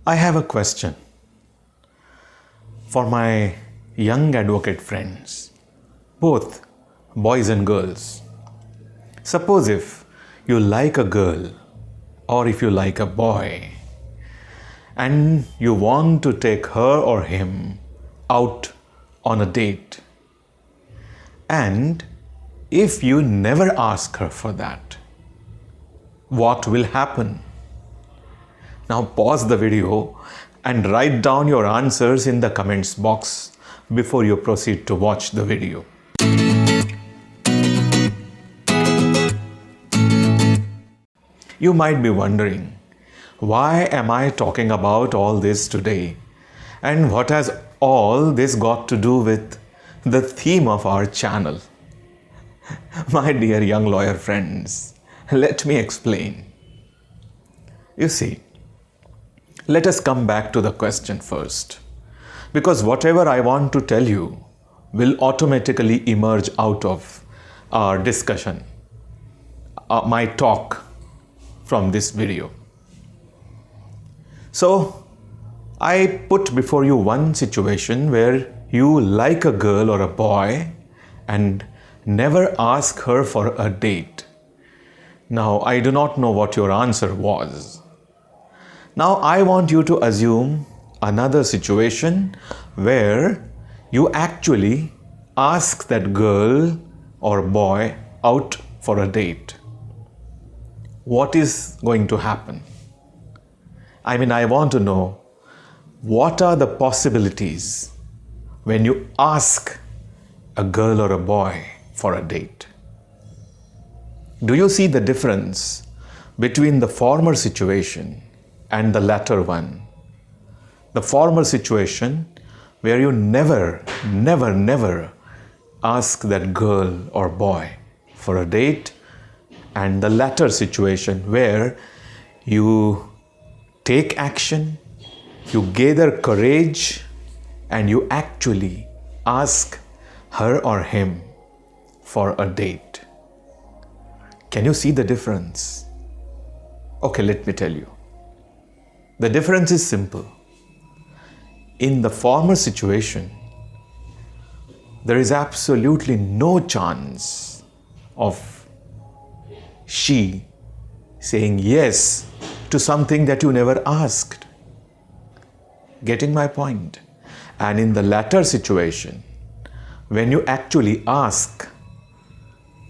I have a question for my young advocate friends, both boys and girls. Suppose if you like a girl or if you like a boy and you want to take her or him out on a date, and if you never ask her for that, what will happen? Now pause the video and write down your answers in the comments box before you proceed to watch the video. You might be wondering, why am I talking about all this today? And what has all this got to do with the theme of our channel? My dear young lawyer friends, let me explain. You see, let us come back to the question first, because whatever I want to tell you will automatically emerge out of our discussion, my talk from this video. So, I put before you one situation where you like a girl or a boy and never ask her for a date. Now, I do not know what your answer was. Now, I want you to assume another situation where you actually ask that girl or boy out for a date. What is going to happen? I want to know, what are the possibilities when you ask a girl or a boy for a date? Do you see the difference between the former situation and the latter one? The former situation where you never ask that girl or boy for a date, and the latter situation where you take action, you gather courage, and you actually ask her or him for a date. Can you see the difference? Okay, let me tell you. The difference is simple. In the former situation, there is absolutely no chance of she saying yes to something that you never asked. Getting my point? And in the latter situation, when you actually ask,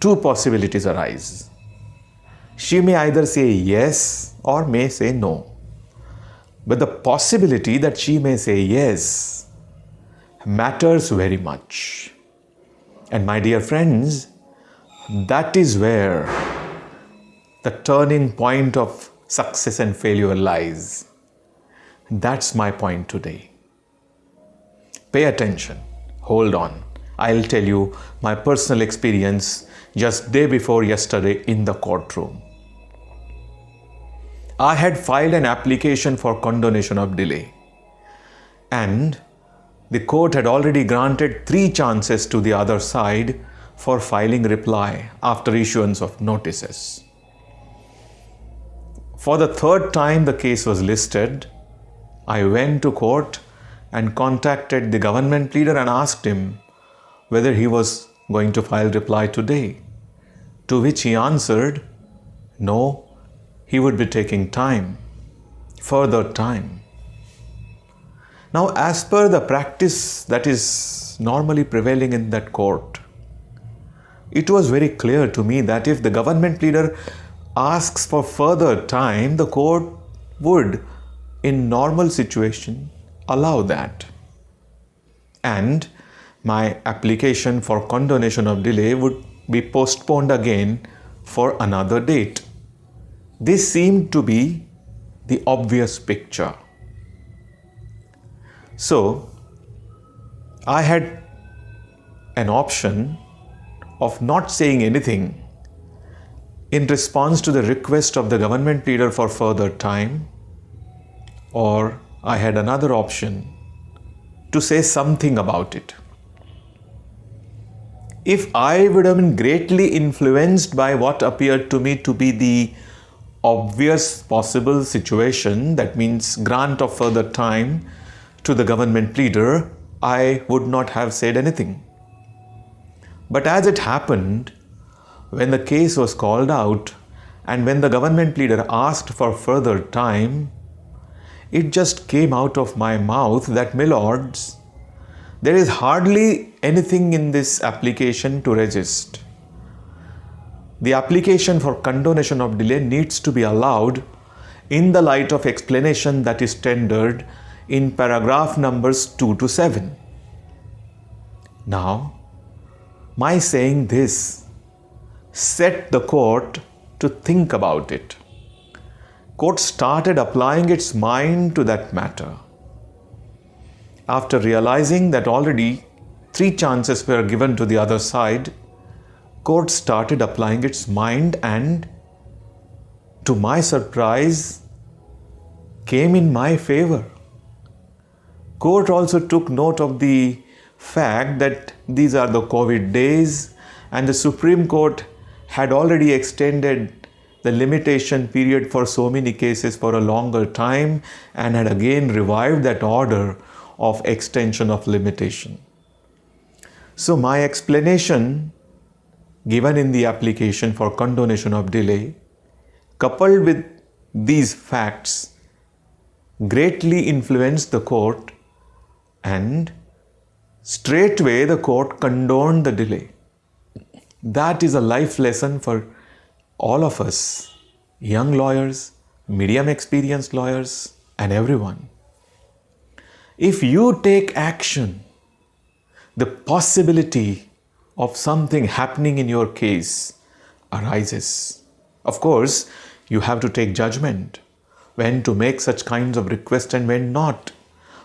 two possibilities arise. She may either say yes or may say no. But the possibility that she may say yes matters very much. And my dear friends, that is where the turning point of success and failure lies. That's my point today. Pay attention. Hold on. I'll tell you my personal experience just day before yesterday in the courtroom. I had filed an application for condonation of delay, and the court had already granted 3 chances to the other side for filing reply after issuance of notices. For the 3rd time the case was listed, I went to court and contacted the government pleader and asked him whether he was going to file reply today, to which he answered, no, he would be taking time, further time. Now, as per the practice that is normally prevailing in that court, it was very clear to me that if the government pleader asks for further time, the court would, in normal situation, allow that. And my application for condonation of delay would be postponed again for another date. This seemed to be the obvious picture. So, I had an option of not saying anything in response to the request of the government pleader for further time, or I had another option to say something about it. If I would have been greatly influenced by what appeared to me to be the obvious possible situation, that means grant of further time to the government pleader, I would not have said anything. But as it happened, when the case was called out and when the government pleader asked for further time, it just came out of my mouth that, my lords, there is hardly anything in this application to resist. The application for condonation of delay needs to be allowed in the light of explanation that is tendered in paragraph numbers 2 to 7. Now, my saying this set the court to think about it. Court started applying its mind to that matter. After realizing that already 3 chances were given to the other side, court started applying its mind and, to my surprise, came in my favor. Court also took note of the fact that these are the COVID days and the Supreme Court had already extended the limitation period for so many cases for a longer time and had again revived that order of extension of limitation. So my explanation given in the application for condonation of delay, coupled with these facts, greatly influenced the court, and straightway the court condoned the delay. That is a life lesson for all of us, young lawyers, medium experienced lawyers, and everyone. If you take action, the possibility of something happening in your case arises. Of course, you have to take judgment when to make such kinds of requests and when not,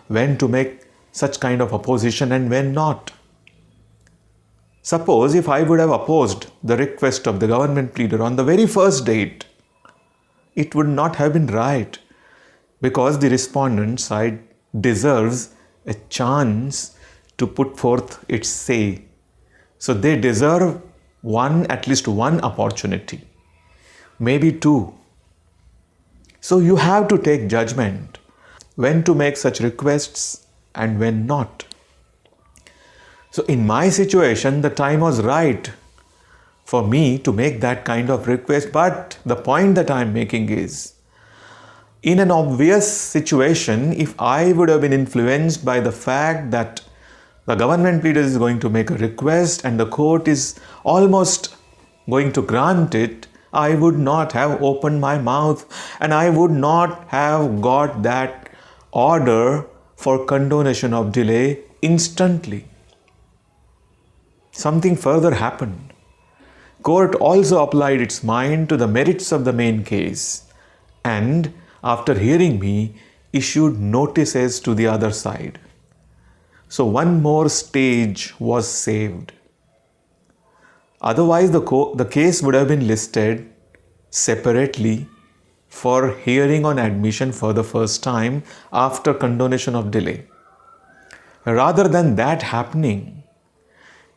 when to make such kind of opposition and when not. Suppose if I would have opposed the request of the government pleader on the very first date, it would not have been right, because the respondent side deserves a chance to put forth its say. So they deserve at least one opportunity, maybe 2. So you have to take judgment when to make such requests and when not. So in my situation, the time was right for me to make that kind of request. But the point that I am making is, in an obvious situation, if I would have been influenced by the fact that the government pleader is going to make a request and the court is almost going to grant it, I would not have opened my mouth and I would not have got that order for condonation of delay instantly. Something further happened. Court also applied its mind to the merits of the main case and, after hearing me, issued notices to the other side. So one more stage was saved. Otherwise, the case would have been listed separately for hearing on admission for the first time after condonation of delay. Rather than that happening,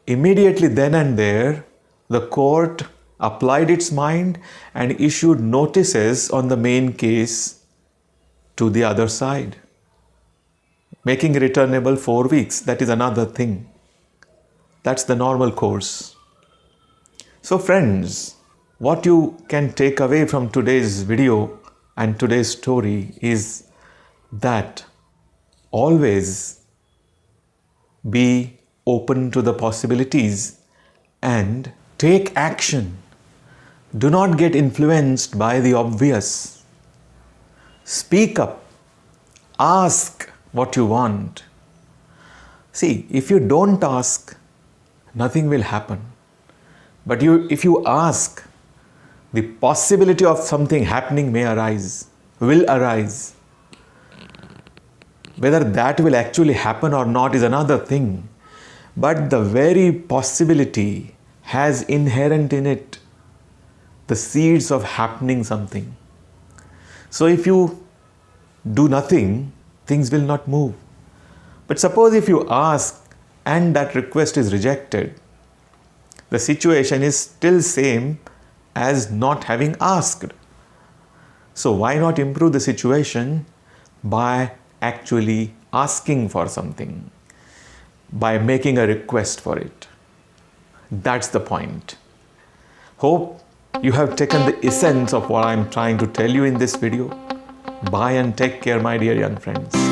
immediately then and there, the court applied its mind and issued notices on the main case to the other side, making returnable 4 weeks. That is another thing. That's the normal course. So friends, what you can take away from today's video and today's story is that always be open to the possibilities and take action. Do not get influenced by the obvious. Speak up. Ask what you want. See, if you don't ask, nothing will happen. But if you ask, the possibility of something happening will arise. Whether that will actually happen or not is another thing. But the very possibility has inherent in it the seeds of happening something. So if you do nothing, things will not move. But suppose if you ask and that request is rejected, the situation is still same as not having asked. So why not improve the situation by actually asking for something, by making a request for it? That's the point. Hope you have taken the essence of what I'm trying to tell you in this video. Bye and take care, my dear young friends.